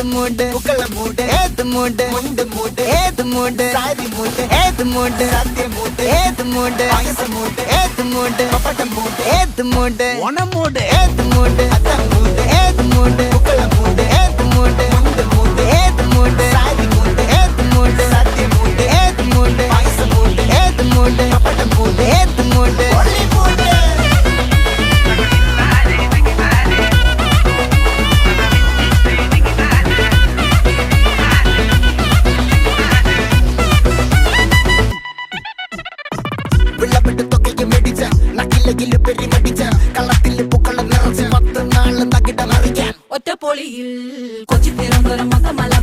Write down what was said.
ഏത് മൂട് പൂക്കള മൂട് ഏത് മൂട് മുണ്ട് മൂട് ഏത് മൂട് സാരി മൂട് ഏത് മൂട് സദ്യ മൂട് ഏത് മൂട് പായസ മൂട് ഏത് മൂട് പപ്പടം മൂട് ഏത് മൂട് ഓണമൂട് ഏത് മൂട് അത്തം മൂട് ഏത് മൂട് പൂക്കള മൂട് ഏത് മൂട് മുണ്ട് മൂട് ഏത് മൂട് സാരി മൂട് ഏത് മൂട് സദ്യ മൂട് ഏത് മൂട് പായസ മൂട് ഏത് മൂട് പപ്പടം മൂട് ഏത് മൂട് ഒള്ളി മൂട് വിളവിട്ട് തൊക്കയ്ക്ക് മേടിച്ച നക്കിലകില് പെരിമടിച്ച കള്ളത്തില് പൂക്കള നിറച്ച് 10 നാള് തകിട മറിക്കാൻ ഒറ്റപ്പൊളിയിൽ കൊച്ചി തിരുവനന്തപുരം മൊത്തമല